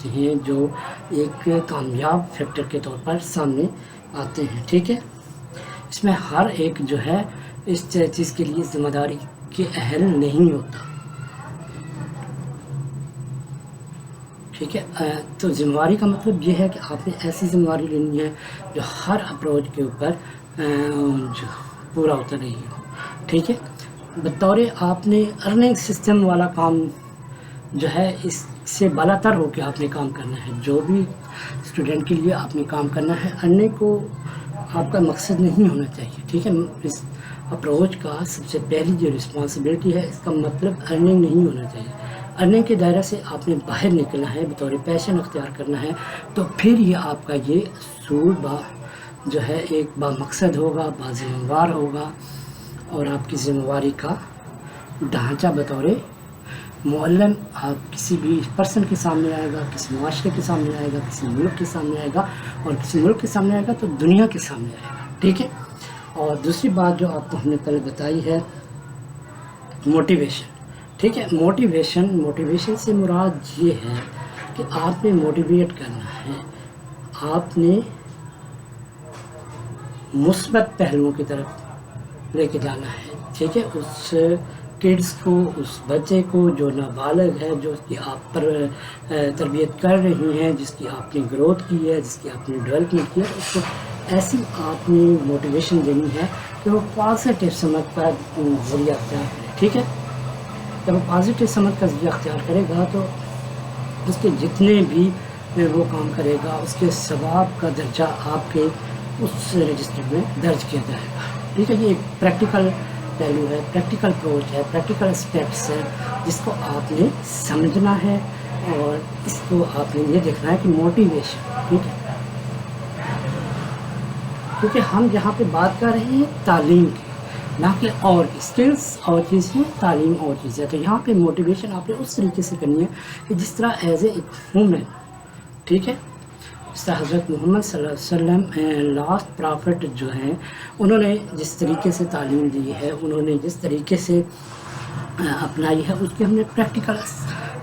ہوتے ہیں جو ایک کامیاب فیکٹر کے طور پر سامنے آتے ہیں، ٹھیک ہے۔ اس میں ہر ایک جو ہے اس چیز کے لیے ذمہ داری کے اہل نہیں ہوتا، ٹھیک ہے۔ تو ذمہ داری کا مطلب یہ ہے کہ آپ نے ایسی ذمہ داری لینی ہے جو ہر اپروچ کے اوپر جو پورا اتر رہی ہو، ٹھیک ہے۔ بطور آپ نے ارننگ سسٹم والا کام جو ہے اس سے بالا تر ہو کے آپ نے کام کرنا ہے۔ جو بھی اسٹوڈنٹ کے لیے آپ نے کام کرنا ہے، ارننگ کو آپ کا مقصد نہیں ہونا چاہیے، ٹھیک ہے۔ اس اپروچ کا سب سے پہلی جو رسپانسبلٹی ہے، اس کا مطلب ارننگ نہیں ہونا چاہیے۔ ارننگ کے دائرے سے آپ نے باہر نکلنا ہے، بطور پیشن اختیار کرنا ہے، تو پھر یہ آپ کا یہ اصول جو ہے ایک با مقصد ہوگا، با ذمہ دار ہوگا، اور آپ کی ذمہ داری کا ڈھانچہ بطور معلم آپ کسی بھی پرسن کے سامنے آئے گا، کسی معاشرے کے سامنے آئے گا، کسی ملک کے سامنے آئے گا، اور کسی ملک کے سامنے آئے گا تو دنیا کے سامنے آئے گا، ٹھیک ہے۔ اور دوسری بات جو آپ کو ہم نے پہلے بتائی ہے، موٹیویشن، ٹھیک ہے۔ موٹیویشن سے مراد یہ ہے کہ آپ نے موٹیویٹ کرنا ہے، آپ نے مثبت پہلوؤں کی طرف لے کے جانا ہے، ٹھیک ہے۔ اس کڈس کو، اس بچے کو جو نابالغ ہے، جو اس کی آپ پر تربیت کر رہی ہیں، جس کی آپ نے گروتھ کی ہے، جس کی آپ نے ڈیولپمنٹ کی ہے، اس کو ایسی آپ نے موٹیویشن دینی ہے کہ وہ پازیٹیو سمجھ کا ذریعہ اختیار کرے، ٹھیک ہے۔ جب وہ پازیٹیو سمجھ کا ذریعہ اختیار کرے گا تو اس کے جتنے بھی وہ کام کرے گا، اس کے ثواب کا درجہ آپ کے اس رجسٹر میں درج کیا جائے گا، ٹھیک ہے۔ یہ ایک پریکٹیکل پہلو ہے، پریکٹیکل اپروچ ہے، پریکٹیکل اسٹیپس ہے، جس کو آپ نے سمجھنا ہے، اور اس کو آپ نے یہ دیکھنا ہے کہ موٹیویشن، ٹھیک ہے۔ کیونکہ ہم یہاں پہ بات کر رہے ہیں تعلیم کی، نہ کہ اور اسکلس اور چیزیں، تعلیم اور چیزیں، تو یہاں پہ موٹیویشن آپ نے اس طریقے سے کرنی ہے کہ جس طرح ایز اے ہیومن، ٹھیک ہے، جس طرح حضرت محمد صلی اللہ علیہ وسلم لاسٹ پرافٹ جو ہیں، انہوں نے جس طریقے سے تعلیم دی ہے، انہوں نے جس طریقے سے اپنائی ہے، اس کی ہم نے پریکٹیکل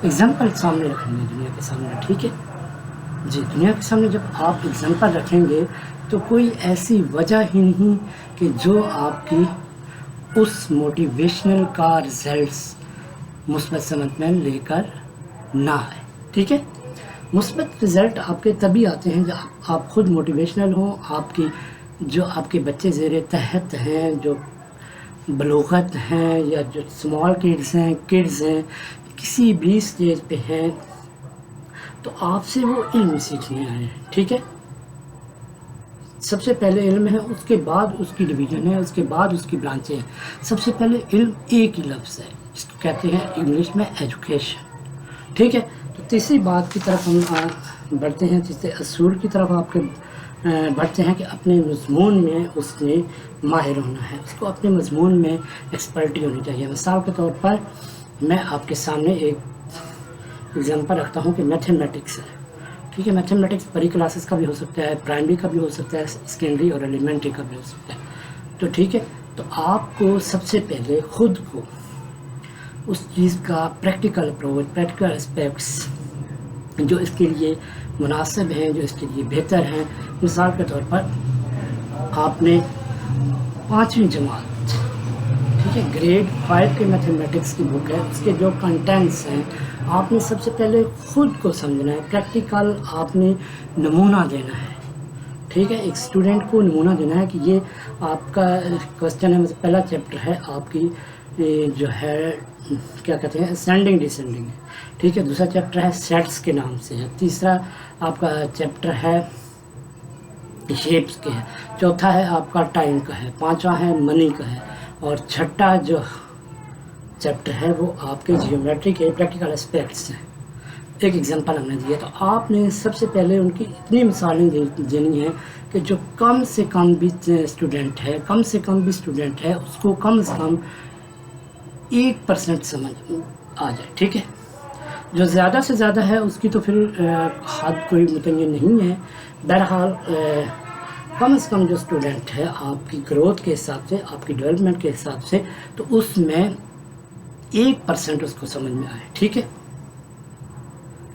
ایگزامپل سامنے رکھنی ہے دنیا کے سامنے، ٹھیک ہے جی۔ دنیا کے سامنے جب آپ ایگزامپل رکھیں گے تو کوئی ایسی وجہ ہی نہیں کہ جو آپ کی اس موٹیویشنل کا رزلٹس مثبت سمت میں لے کر نہ آئے، ٹھیک ہے۔ مثبت رزلٹ آپ کے تبھی آتے ہیں جب آپ خود موٹیویشنل ہوں، آپ کی جو آپ کے بچے زیر تحت ہیں، جو بلوغت ہیں، یا جو اسمال کڈز ہیں، کسی بھی اسٹیج پہ ہیں، تو آپ سے وہ علم سیکھنے آئے ہیں، ٹھیک ہے۔ سب سے پہلے علم ہے، اس کے بعد اس کی ڈویژن ہے، اس کے بعد اس کی برانچیں ہیں۔ سب سے پہلے علم ایک ہی لفظ ہے، جس کو کہتے ہیں انگلش میں ایجوکیشن، ٹھیک ہے۔ تو تیسری بات کی طرف ہم بڑھتے ہیں، تیسرے اصول کی طرف آپ کے بڑھتے ہیں کہ اپنے مضمون میں اس نے ماہر ہونا ہے، اس کو اپنے مضمون میں ایکسپرٹی ہونی چاہیے۔ مثال کے طور پر میں آپ کے سامنے ایک ایگزامپل رکھتا ہوں کہ میتھمیٹکس ہے، ٹھیک ہے۔ میتھمیٹکس پری کلاسز کا بھی ہو سکتا ہے، پرائمری کا بھی ہو سکتا ہے، سیکنڈری اور ایلیمنٹری کا بھی ہو سکتا ہے، تو ٹھیک ہے۔ تو آپ کو سب سے پہلے خود کو اس چیز کا پریکٹیکل اپروچ، پریکٹیکل اسپیکٹس جو اس کے لیے مناسب ہیں، جو اس کے لیے بہتر ہیں، مثال کے طور پر آپ نے 5ویں جماعت، ٹھیک ہے، گریڈ 5 کے میتھمیٹکس کی بک ہے، اس کے جو کنٹینٹس ہیں، آپ نے سب سے پہلے خود کو سمجھنا ہے، پریکٹیکل آپ نے نمونہ دینا ہے، ٹھیک ہے۔ ایک اسٹوڈنٹ کو نمونہ دینا ہے کہ یہ آپ کا کوشچن ہے، پہلا چیپٹر ہے آپ کی جو ہے کیا کہتے ہیں اسینڈنگ ڈسینڈنگ ہے، ٹھیک ہے۔ دوسرا چیپٹر ہے سیٹس کے نام سے ہے، تیسرا آپ کا چیپٹر ہے شیپس کے ہے، چوتھا ہے آپ کا ٹائم کا ہے، پانچواں ہے منی کا ہے، اور چھٹا جو چیپٹر ہے وہ آپ کے جیومیٹری کے پریکٹیکل اسپیکٹس ہیں۔ ایک ایگزامپل ہم نے دیا، تو آپ نے سب سے پہلے ان کی اتنی مثالیں دینی ہیں کہ جو کم سے کم بھی اسٹوڈنٹ ہے اس کو کم سے کم 1% سمجھ آ جائے، ٹھیک ہے۔ جو زیادہ سے زیادہ ہے اس کی تو پھر حد کوئی متعین نہیں ہے، بہرحال کم سے کم جو اسٹوڈنٹ ہے آپ کی گروتھ کے حساب سے، آپ کی ڈیولپمنٹ کے حساب سے، تو اس میں 1% اس کو سمجھ میں آئے، ٹھیک ہے۔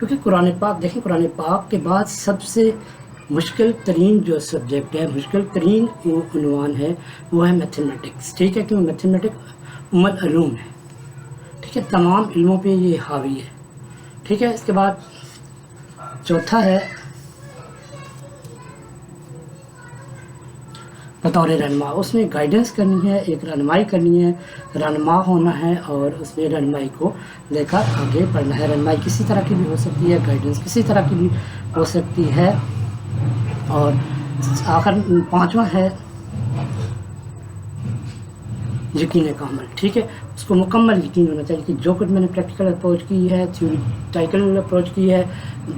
کیونکہ قرآن پاک دیکھیں، قرآن پاک کے بعد سب سے مشکل ترین جو سبجیکٹ ہے، مشکل ترین عنوان ہے، وہ ہے میتھمیٹکس، ٹھیک ہے، کیوں میتھمیٹک العلوم ہے، ٹھیک ہے، تمام علموں پہ یہ حاوی ہے، ٹھیک ہے۔ اس کے بعد چوتھا ہے بطور رہنما، اس میں گائیڈنس کرنی ہے، ایک رہنمائی کرنی ہے، رہنما ہونا ہے، اور اس میں رہنمائی کو لے کر آگے پڑھنا ہے۔ رہنمائی کسی طرح کی بھی ہو سکتی ہے، گائیڈنس کسی طرح کی بھی ہو سکتی ہے۔ اور آخر پانچواں ہے یقین کامل، ٹھیک ہے، اس کو مکمل یقین ہونا چاہیے کہ جو کچھ میں نے پریکٹیکل اپروچ کی ہے، تھیوریٹیکل اپروچ کی ہے،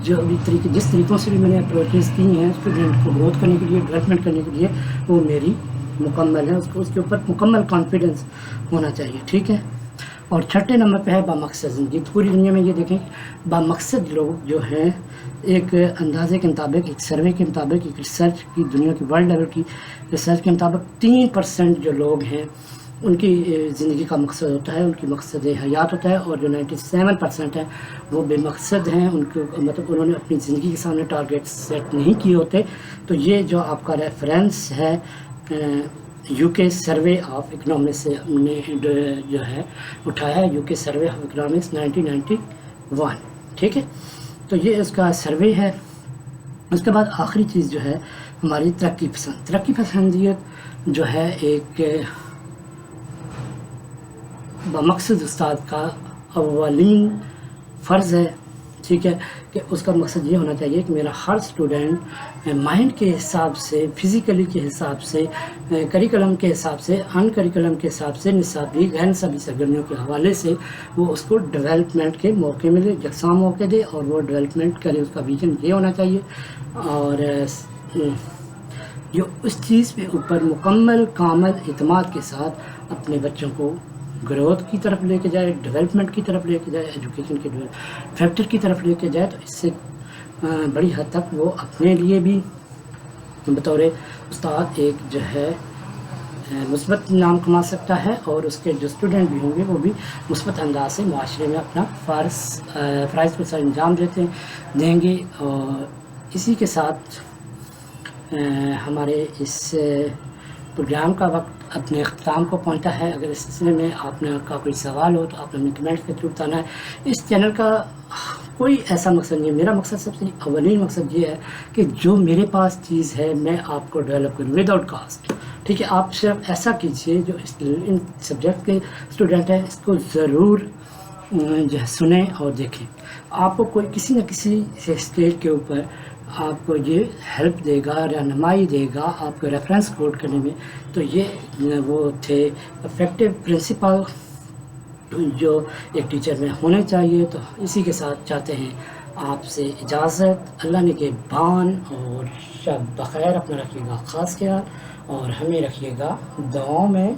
جو بھی جس طریقوں سے بھی میں نے اپروچز کی ہیں اسٹوڈنٹ کو گروتھ کرنے کے لیے، ڈیولپمنٹ کرنے کے لیے، وہ میری مکمل ہے، اس کے اوپر مکمل کانفیڈنس ہونا چاہیے، ٹھیک ہے۔ اور چھٹے نمبر پہ ہے بامقصد زندگی۔ پوری دنیا میں یہ دیکھیں بامقصد لوگ جو ہیں، ایک اندازے کے مطابق، ایک سروے کے مطابق، ایک ریسرچ کی، دنیا کی ورلڈ لیول کی ریسرچ کے مطابق 3% جو لوگ ہیں ان کی زندگی کا مقصد ہوتا ہے، ان کی مقصد حیات ہوتا ہے، اور جو 97% ہیں وہ بے مقصد ہیں، ان کو مطلب انہوں نے اپنی زندگی کے سامنے ٹارگیٹ سیٹ نہیں کیے ہوتے۔ تو یہ جو آپ کا ریفرنس ہے یو کے سروے آف اکنامکس سے نے جو ہے اٹھایا ہے، یو کے سروے آف اکنامکس 1991، ٹھیک ہے۔ تو یہ اس کا سروے ہے۔ اس کے بعد آخری چیز جو ہے ہماری ترقی پسند، ترقی پسندیت جو ہے ایک بمقصد استاد کا اولین فرض ہے، ٹھیک ہے، کہ اس کا مقصد یہ ہونا چاہیے کہ میرا ہر اسٹوڈنٹ مائنڈ کے حساب سے، فزیکلی کے حساب سے، کریکلم کے حساب سے، ان کریکلم کے حساب سے، نصابی غیر نصابی سرگرمیوں کے حوالے سے وہ اس کو ڈیولپمنٹ کے موقع ملے، یکساں موقع دے، اور وہ ڈیولپمنٹ کرے۔ اس کا ویژن یہ ہونا چاہیے، اور جو اس چیز پہ اوپر مکمل کامل اعتماد کے ساتھ اپنے بچوں کو گروتھ کی طرف لے کے جائے، ڈیولپمنٹ کی طرف لے کے جائے، ایجوکیشن کے فیکٹر کی طرف لے کے جائے، تو اس سے بڑی حد تک وہ اپنے لیے بھی بطور استاد ایک جو ہے مثبت نام کما سکتا ہے، اور اس کے جو اسٹوڈنٹ بھی ہوں گے وہ بھی مثبت انداز سے معاشرے میں اپنا فرائض کو سر انجام دیں گے۔ اور اسی کے ساتھ ہمارے اس پروگرام کا وقت اپنے اختتام کو پہنچا ہے۔ اگر اس سلسلے میں آپ نے کا کوئی سوال ہو تو آپ نے اپنے کمنٹس کے تھرو بتانا ہے۔ اس چینل کا کوئی ایسا مقصد نہیں ہے، میرا مقصد سب سے اولین مقصد یہ ہے کہ جو میرے پاس چیز ہے میں آپ کو ڈیولپ کروں وداؤٹ کاسٹ، ٹھیک ہے۔ آپ صرف ایسا کیجئے، جو ان سبجیکٹ کے اسٹوڈنٹ ہیں اس کو ضرور جو ہے سنیں اور دیکھیں۔ آپ کو کوئی کسی نہ کسی اسٹیج کے اوپر آپ کو یہ ہیلپ دے گا، رہنمائی دے گا آپ کو ریفرنس کوٹ کرنے میں۔ تو یہ وہ تھے افیکٹو پرنسپل جو ایک ٹیچر میں ہونے چاہیے۔ تو اسی کے ساتھ چاہتے ہیں آپ سے اجازت، اللہ نگہبان، اور شب بخیر، اپنا رکھیے گا خاص خیال، اور ہمیں رکھیے گا دعاؤں میں۔